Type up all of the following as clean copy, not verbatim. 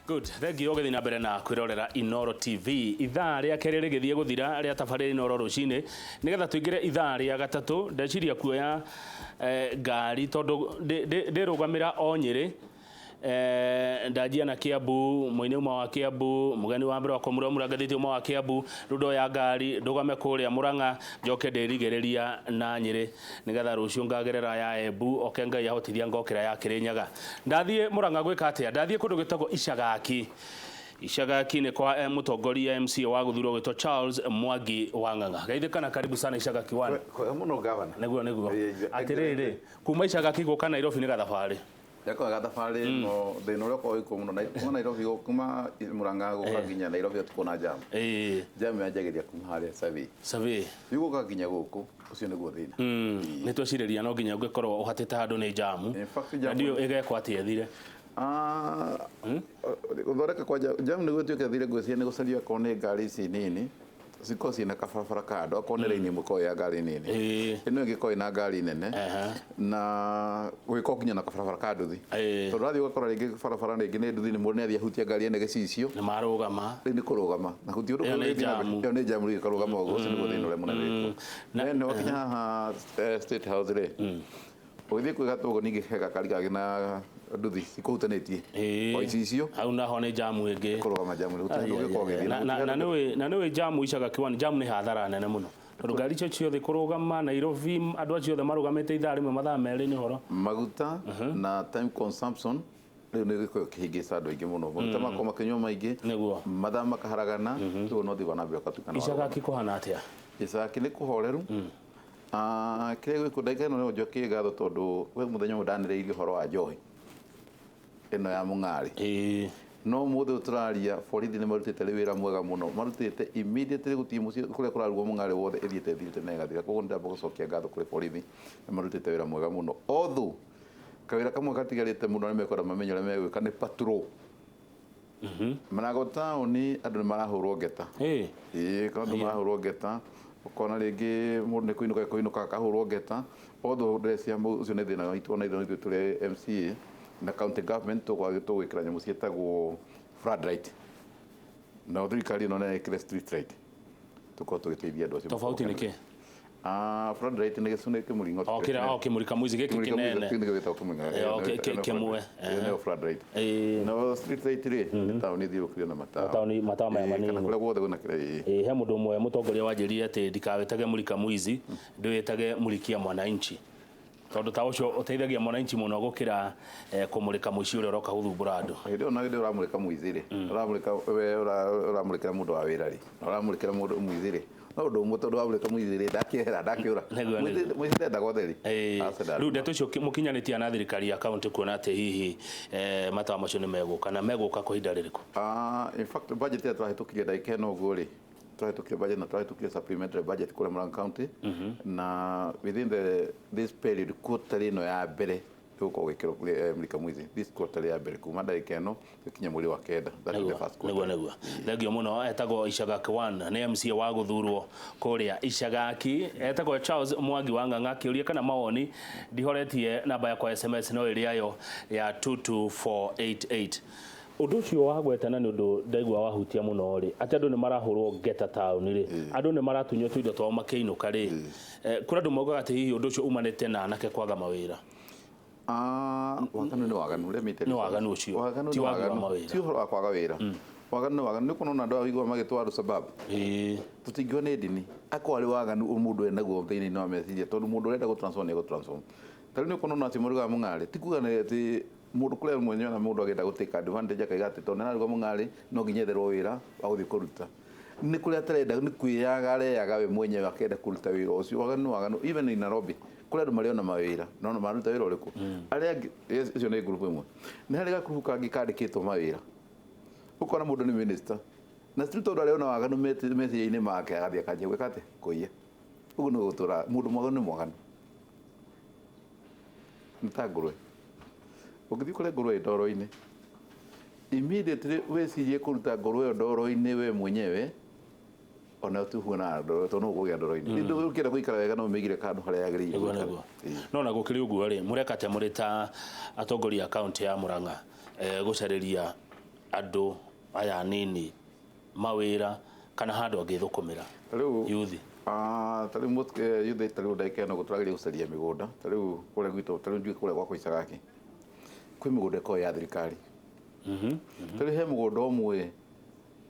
Good. Thank you ogethina mbere na kwirorera Inoro TV. Ithaa ria keri rigithie guthira ria tabariri Inoro rucini nigetha tuingire ithaa ria gatatu ndeciria kuoya ngari tondu ndirugamira o Nyeri ndajia na Kiambu mwini uma wa Kiambu mugeni wa mbere wa kumura murangathite uma wa Kiambu rudo ya ngari ndugame kuria Murang'a njoke ndirigereria na Nyeri nigetha rucio ngagerera ya Embu okenga yahotithia ngokera ya Kirinyaga ndathie Murang'a gwika atia ndathie kundu gitagwo Icagaki. Icagaki ni kwa mutongoria MC wa guthurwo gwitwo Charles Mwangi wa Ng'ang'a. Geithikana karibu sana Icagaki wana. Muno gavana. Neguo. Atiriri kuma Icagaki guka Nairobi ni gathabari. Yako gathabari no thina uria kwa iko muno Nairobi kuma Murang'a guka nginya Nairobi tukona jam. Jam yajagiria kuma haria Savi. Yugo ka nginya guku ucio niguo thina. Ni twaciriria no nginya ungikorwo uhatite handu ni jam. Ndio igekwa ati ethire. Uthoreka kwa jam niguo tuike thire ngwiciria ni gucaria kone ngari ici nini sikosi na kabarabara kando akonereine muko ya ngari nini ino ingiko na ngari nene na gwiko kinya na kabarabara kando thi to rathi ugakora ringi barabara ringi ni nduthi ni mundu ni athia hutia ngari ene gicicio ni marugama ni kurugama na hutia ndo ni jamu ri karugama ugo ni guthino le munene na no kinya ha State House ri uthi kwigatugo ningi hega kari kage na nduthi ikuhutanĩtie o icio au naho nĩ jamu ĩngĩ kurugama jamu na nĩ jamu Icagaki one jamu nĩ hathara nene mũno tondũ ngari icio ciothe kurugama Nairobi andũ acio othe marugamĩte ithaa rĩmwe mathaa merĩ nĩ horo maguta na time consumption rĩu nĩ gĩko kĩhingĩca andũ aingĩ mũno maguta makoma makinywa maingĩ mathaa makaharagana rĩu no thiĩ na mbere ũkatukana Icagaki kũhana atĩa Icagaki nĩ kũhoreru kĩrĩa gwĩkũndaika ĩno nĩ njokie ngatho tondũ we mũthenya ũmwe ndanĩrĩirie ũhoro wa njohi ino ya Mung'ari no muthe turaria borithi ni marutite wira mwega muno marutite immediately gutie mucie kuria kurarugwo Mung'ari wothe ethiete na igathira koguo ndamba gucokia ngatho kuri borithi ni marutite wira mwega muno although kawira kamwe gatigarite muno ni mekora mamenyere megwika ni patrol Manago town andu ni marahurwo ngeta kandu marahurwo ngeta ukona ringi mundu ni kuinuka kahurwo ngeta although dress ya ucio ni thina witũ na ithuĩ turi MCA na county government gwikira nyamu cietagwo flood right na thirikari no na ikire street right tuko tugiteithia andu acio tofauti niki flood right ni gicune kimuringo kimurika muizi giki kinene kimwe no flood right no street right ri town ni thiukire na matawa maya manini kana kule guothe guna kire he mundu mwe mutongoria wanjirire ati ndikawetage murika muizi ndiwetage murikia mwananchi tondu ta ucio uteithagia mwananchi muno gukira kumurika muici uria uroka guthumbura andu ndio na ndio uramurika muici ri uramurikira mundu wa wira ri uramurikira mundu muici ri no ndo mutondu wa murika muici ri ndakiura muici ndenda gotheri riu ndeto cio mukinyanitie na thirikari ya county kuona ati hihi matawa macio ni meguka na meguka kwa ihinda ririku in fact budget ya twahitukirie ndagika ino guo ri twahitukirie budget na twahitukirie supplementary budget kule Murang'a County na within this period quarter ino ya mbere tuko gwikirwo murika muici this quarter ya mbere kuma ndagika ino ikinya mweri wa kenda that is the first quarter neguo thengio muno etagwo Icagaki one ni MC wa guthurwo kuria Icagaki etagwo Charles Mwangi wa Ng'ang'a kiuria kana mawoni ndihoretie namba ya kwa SMS no iria yo ya 22488 undu cio wagwetana ni undu ndaigua wahutia muno ri ati andu ni marahurwo ngeta town ri andu ni maratunywo tuindo twao makiinuka ri kura andu maugaga ati hihi undu cio umanite na anake kwaga mawira waganu ni waganu le mite ni waganu ucio ti waganu mawira ti horo kwaga wira waganu ni kuno na ndo igwa magitwaru sababu tutingio ni dini akwari waganu mundu enaguo thiini no meciria tondu mundu urenda go transform ni go transform tari ni kuno na ti muruga Mung'ari tikuga ni ati mundu kule mwenyewe na mundu agenda guteka advantage akaiga tondu na ruga Mung'ari no nginyetherwo wira wa guthi kuruta ni kule atarenda ni kwiyaga reyaga we mwenyewe akenda kuruta wira ucio waganu even in Nairobi kule andu mariona mawira no maruta wira uriku aria icio ni group imwe ni hari ga group kangi kandikitwo mawira ukona mundu ni minister na still tondu ariona waganu meciria-ini make agathia kanje gwikate kuiya ugu ni gutura mundu mwaganu ni mwaganu ntagurwe ugithi kule ngurwe ndoro-ini immediately wecirie kuruta ngurwe ndoro-ini we mwenyewe ona tuhuona ndoro to no kugia ndoro-ini ndio ukira kuikara wega no migire kandu haria yagiriire no na gukiri uguo ri murekate murita atongoria account ya Murang'a gucariria andu aya nini mawira kana handu angithukumira yuthi tariu mutke yuthi tariu ndaike no guturagiria gucaria migunda tariu kule gwitu tariu ndui kule gwakwa Icagaki kwi migunda ko ya thirikari tariu he mugunda umwe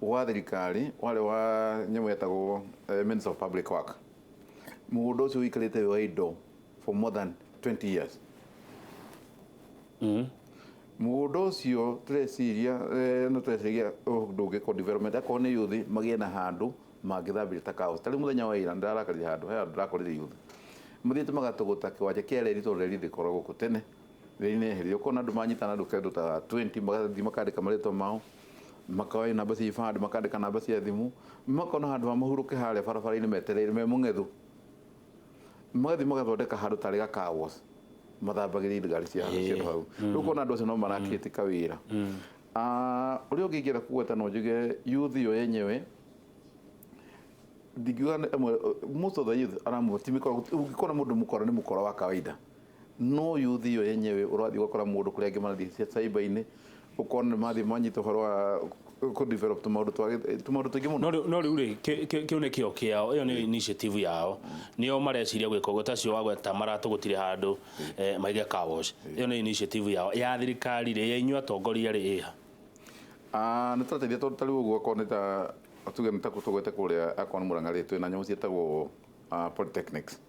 wa thirikari wale wa nyemu yetagwo Minister of Public Work mugunda ucio wikarite wa indo for more than 20 years mugunda ucio tureciria no tureciria ndungi ko development ako ni yuthi magie na handu mangithambira ta kaos tari muthenya wa ira ndarakaria handu he ndirakorire yuthi muthiete magatuguta kiwanja kia reri to reri thikoragwo ku tene reri-ini herio kona andu manyitana andu kendo ta 20 magathi makandika marĩtwa mao makaoya namba cia ibandĩ makandĩka namba cia thimũ makona handũ ha mahuruke harĩa barabara-inĩ metereire me mũng'ethu magathi magathondeka handũ tarĩ ga car wash mathambagĩria ngari cia hau rĩu kona andũ acio no marakĩtie kawĩra ũrĩa ũngĩ ingĩenda kũgweta no njuge youth yo yenyewe ndingiuga most of the youth ũngĩkora mũndũ mũkora nĩ mũkora wa kawaida no youth yo yenyewe ũrathiĩ ũgakora mũndũ kũrĩa angĩ marathiĩ cyber-inĩ ukona mathi manyita horo wa ku develop tumaundu tuingi muno no riu ri kiu ni kio kiao iyo ni initiative yao nio mareciria gwika uguo tacio wagweta maratugutire handu maige car wash iyo ni initiative yao ya thirikari ri ya inyu atongoria ri iha ni turateithia tondu tari uguo koneta atuge nitakutugwete kuria akona Murang'a ri twina nyamu cietagwo polytechnics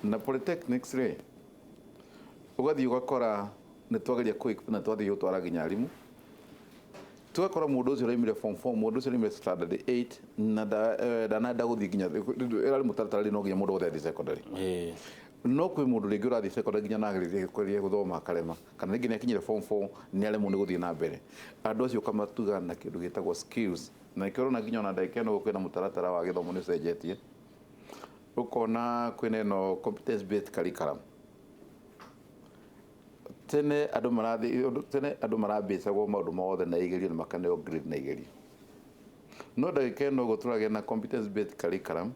na polytechnics ri ugathi ugakora nĩ twageria quick na twathi utwara ginya arimu twakora mundu ucio raimire form 4 mundu ucio raimire standard 8 na nda guthi ginya era mutaratara no ginya mundu wothe athi secondary no kwi mundu ringi urathi secondary ginya nagererie kweria guthoma akarema kana ringi ni akinyire form 4 ni aremwo ni guthi na mbere andu acio kamatuga na kindu gitagwo skills na ikoro na ginya ona ndaike no kwina mutaratara wa githomo ni ucenjetie ukona kwina no competence based curriculum tene andu marabicagwo maundu mothe na igerio na makaneo grade na igerio no ndagika no guturage na competence based curriculum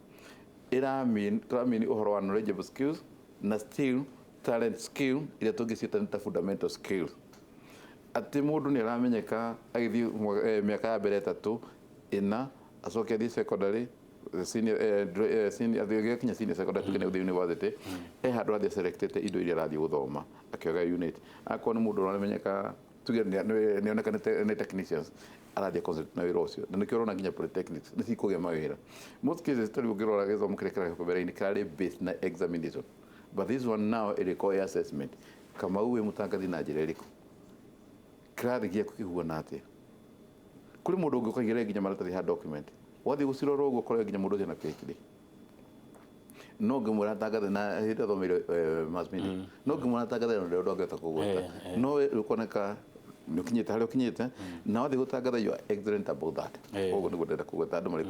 tramini uhoro wa knowledgeable skills na still talent skill ile tungiciita nita fundamental skills ati mundu ni aramenyeka agithi miaka ya mbere 3 ina acoke athi secondary senior kinya senior secondary tukene uthi university handu athi selected indo iria arathi guthoma akioga unit akona mundu aramenyeka tuge ni oneka ni technicians arathi concept na wira ucio na nikio rona nginya polytechnics ni sikugia mawira most cases tari ugirora githomo kirekera kubera-ini kari based na examination but this one now it require assessment kama uwe mutangathi na njira iriku kirathi gia kukihuana atia kuri mundu ungiukagira nginya maratathi ha document wathi gucirora uguo kore nginya mundu na PhD no ngimura tangathe na hita thomire mass media no ngimura tangathe no ndo ngeta kugweta no ukoneka nukinyete hari ukinyete na wathi gutangatha you are excellent about that uguo niguo ndenda kugweta andu mari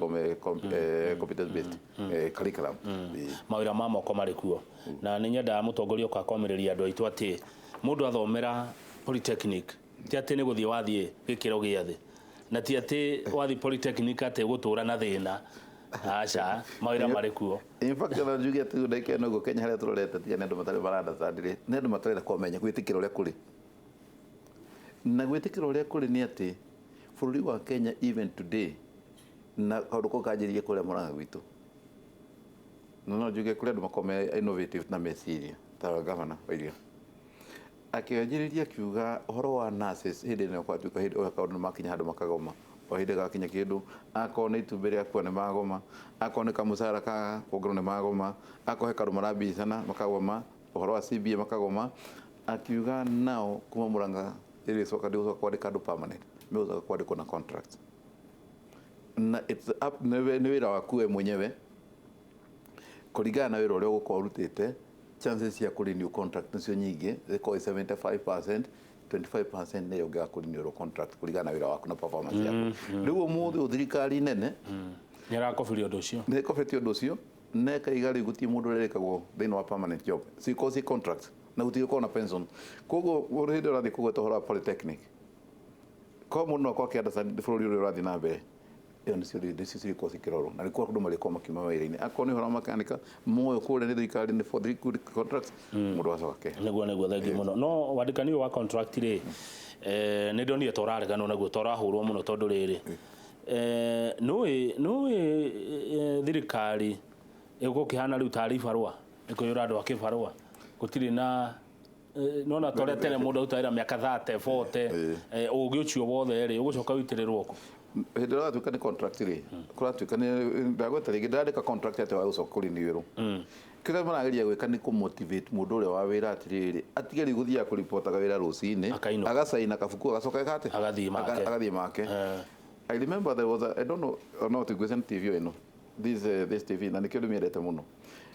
competence based curriculum mawira ma moko mari kuo na ni nyenda mutongoria ukakomereria andu aitu ati mundu athomera polytechnic ti ati ni guthie wathie gikiro giathi na ti ati wathi polytechnic ati gutura na thina acha mawira mari kuo in fact na njugia tu ndeke no go Kenya haria turorete ti andu matari baranda sandire ni andu matari kumenya gwitikira uria kuri na gwitikira uria kuri ni ati bururi wa Kenya even today na kaundu ko kanjirie kuria Murang'a gwitu no njugia kuria andu makome innovative na meciria ta gavana Wairiga akianjiriria kiuga uhoro wa nurses hindi no kwatuka hindi kaundu makinya handu makagoma o hindi gakinya kindu akona itumbĩ rĩakua nĩ magoma akona kamucara ka kuongerwo nĩ magoma akohe karu marambicana makagoma uhoro wa CBA makagoma akiuga nao kuma Murang'a ili soka ndio kwandĩka andu permanent meuza kwandĩkwo na contract na it's up ni wira waku we mwenyewe kuringana na wira uria ugukorwo urutite chances ya kurenew contract nicio nyingi ziko 75% 25% nä yo ngakå contract kå na wä ra waku na performance yaku rä u må thä å thirikari nene nä rakoberio å ndå å cio nä kobetie å ndå å cio nekaiga rä u gå tiä må ndå rä kagwo thä inä wa permanent job ci contract na gå tigä korwo na pension koguo hä ndä å rathiä kå gweta å horo wa polytechnic ko må ndå no akorwo akä bå rå ri å rä a å rathiä na mbere iyo nĩ cio kosi kiroro na nĩkuo andũ marĩkoma makiuma wĩra-inĩ akorwo nĩ ũhoro wa makanika moyo kũrĩa nĩ thirikari nĩ for good contracts mũndũ acoke nĩguo thengi mũno no wandĩkani ũyũ wa contract rĩ nĩ ndonire ta ũrareganwo naguo ta ũrahũrwo mũno tondũ rĩrĩ nũĩ thirikari ĩgũkorwo kĩhana rĩu tarĩ ibarũa ĩkũiyũra andũ a kĩbarũa gũtirĩ na nona tore tene mũndũ autaira mĩaka 30 40 ũgĩ ũcio wothe rĩ ũgũcoka wĩtĩrĩrwo kũ hĩndĩ ĩrĩa watuĩka nĩ contract rĩ kũratuĩka nĩ ndagweta rĩngĩ ndandĩka contract atĩ wa gũcoka kũriniwĩrwo kĩrĩa marageria gwĩka nĩ kũmotivate mũndũ ũrĩa wa wĩra atĩrĩrĩ atige rĩu gũthiaga kũripotaga wĩra rũcinĩ agacaina kabuku agacoka gate agathiĩ make I remember there was I don't know no Tigwesen TV ĩno this TV na nĩkĩo ndĩmĩendete mũno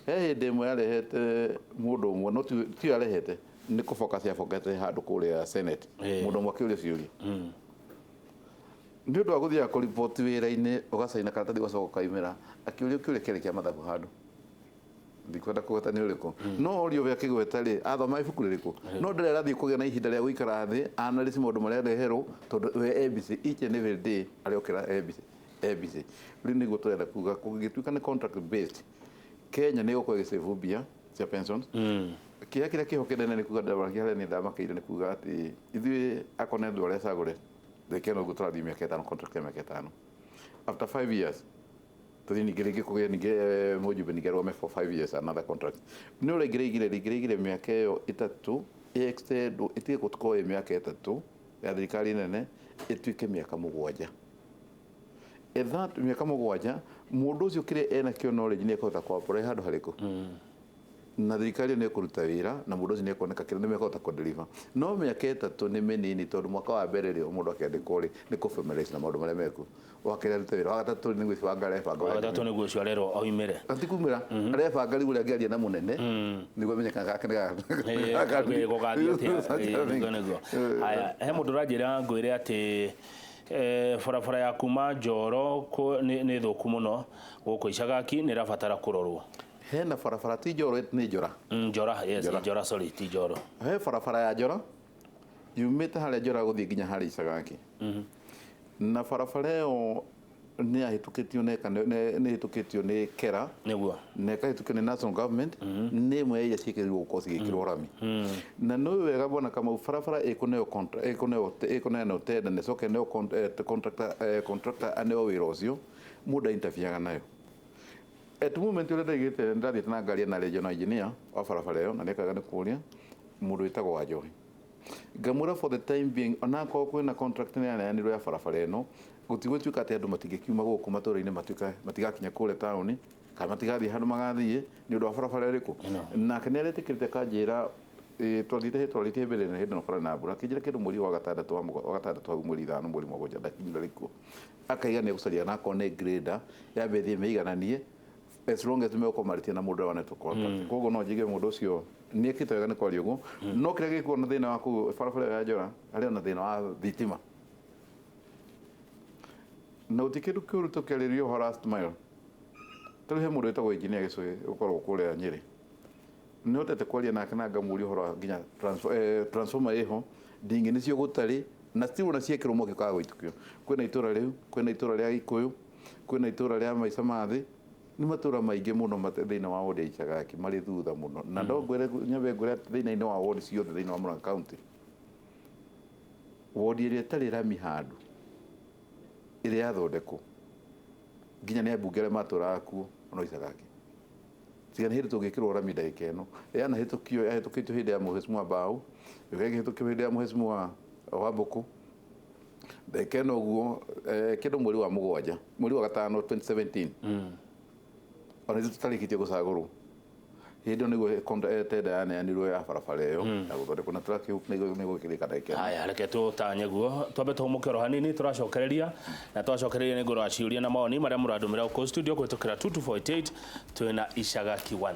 he hĩndĩ ĩmwe yarehete mũndũ ũmwe no ti yarehete nĩ kũfocus yafocate handũ kũrĩa Senate mũndũ ũmwe akĩũria ciũria nĩ ũndũ wa gũthiaga kũripoti wĩra-inĩ ũgacaina karatathi ũgacoka kaimĩra akĩũria kĩũria kĩa mathabu handũ ndikwenda kũgweta nĩ ũrĩkũ no ũrio we akĩgweta rĩ athoma ibuku rĩrĩkũ no ndĩrĩa arathiĩ kũgĩa na ihinda rĩa gũikara thĩ analyze maũndũ marĩa areherwo tondũ we ABC each and every day arĩokĩra ABC rĩu nĩguo tũrenda kuga kũgĩtuĩka nĩ contract based Kenya nĩ gũkorwo ĩgĩsave mbia cia pensions kĩrĩa kĩhokete nĩ kuga ndabarĩa nĩ ndamakĩire nĩ kuga atĩ ithuĩ akone andũ arĩa cagũre thekeno ũguo tũrathiĩ mĩaka 5 contract ya mĩaka 5 after 5 years tũthiĩ ningĩ rĩngĩ kũgĩa ningĩ mũjumbe ningĩ arũgame for 5 years another contract nĩ ũrĩa mĩaka ĩyo 3 extend ĩtige gũtukorwo ĩ mĩaka 3 ya thirikari nene ĩtuĩke mĩaka 7 that mĩaka 7 mũndũ ũcio kĩrĩa ena kĩo knowledge nĩ ekũhota kũapply handũ harĩkũ na thirikari nĩ ĩkũruta wĩra na mũndũ ũcio nĩ ekuoneka kĩrĩa nĩ mekũhota kũdeliver no mĩaka 3 nĩ mĩnini tondũ mwaka wa mbere rĩ mũndũ akĩandĩkwo rĩ nĩ kũfamiliarize na maũndũ marĩa meku wakĩrĩa rute wĩra wa gatatũ nĩ gwĩbanga arebanga wa gatatũ nĩguo ũcio arerwo oimĩre atikumĩra arebanga rĩu ũrĩa angĩaria na mũnene nĩguo amenyeka gake haya he mũndũ ũranjĩra ngwĩre atĩ barabara ya kuma Njoro nĩ thũku mũno gũkũ Icagaki nĩ rabatara kũrorwo hena barabara ti Njoro nĩ Njora Njora sorry ti Njoro he barabara ya Njora yumĩte harĩa Njora gũthiĩ nginya harĩa Icagaki na barabara ĩyo nĩ ahĩtũkĩtio nĩ hĩtũkĩtio nĩ Kera nĩguo na ĩkahĩtũkio nĩ national government nĩ imwe ya iria ciĩkĩrĩirwo gũkorwo cigĩkĩrwo rami na nĩ wega bona Kamau barabara ĩkũneanwo tenda nĩ coke neo contractor aneo wĩra ũcio mũndũ aintabiaga nayo at moment ũrĩa ndaigĩte ndathiĩte na ngari na regional engineer wa barabara ĩyo na nĩekaga nĩ kũria mũndũ wĩtagwo Wanjohi ngamũra for the time being onakorwo kwĩna contract nĩ yaneanirwo ya barabara ĩno gũtigũtuĩka atĩ andũ matingĩkiuma gũkũ matũũra-inĩ matigakinya kũrĩa taũni kana matigathiĩ handũ magathiĩ nĩ ũndũ wa barabara ĩrĩkũ nake nĩ aretĩkĩrĩte kanjĩra twathiĩte mbere na hĩndĩ nokora na mbura kĩnjĩra kĩndũ mweri wa gatandatũ hau mweri 5 mweri mũgwanja ndakinyire rĩkuo akaiga nĩ egũcaria nakorwo nĩ grader yambe thiĩ mĩigananie as long as megũkorwo marĩtie na mũndũ wa network contract koguo no njige mũndũ ũcio nĩ ĩkĩte wega nĩ kwaria ũguo no kĩrĩa gĩkuo na thĩna wa kũu barabara ya Njora harĩ na thĩna wa thitima na ũtikĩndũ kĩũru tũkĩarĩrio ho last mile tũrĩ he mũndũ wĩtagwo engineer Gĩcũĩ ũkoragwo kũrĩa Nyĩrĩ nĩ hotete kwaria nake na ngamũria ũhoro wa nginya transformer ĩho ndingĩ nĩcio gũtarĩ na still na ciĩkĩrwo mwaki ũkaga gũitũkio kwĩna itũra rĩu kwĩna itũra rĩa Gĩkũyũ kwĩna itũra rĩa Maica Mathĩ nĩ matũra maingĩ mũno thĩinĩ wa ward ya Icagaki marĩ thutha mũno na ndongwĩre nyambe ngwĩre thĩinĩ wa ward ciothe thĩinĩ wa Murang'a County ward ĩrĩa ĩtarĩ rami handũ ĩrĩa yathondekwo nginya nĩ ambunge arĩa matũraga kuo no Icagaki tiga nĩ hĩndĩ tũngĩkĩrwo rami ndagĩka ĩno yahĩtũkĩtio hĩndĩ ya Mheshimiwa Mbau ĩgĩhĩtũkio hĩndĩ ya Mheshimiwa Wambũkũ ndagĩka ĩno ũguo kĩndũ mweri wa mũgwanja mweri wa gatano 2017 ona ithuĩ tũtarĩkĩtie gũcagũrwo hĩndĩ ĩyo nĩguo tenda yaneanirwo ya barabara ĩyo ya gũthondekwo na tũrakĩu nĩguo gĩkĩrĩka ndagĩka haya reke tũtanye guo twambe tũhũmũke oro hanini tũracokereria na twacokereria nĩ ngũrwo ciũria na maoni marĩa mũrandũmĩra gũkũ studio kũhĩtũkĩra 2248 twĩna Icagaki 1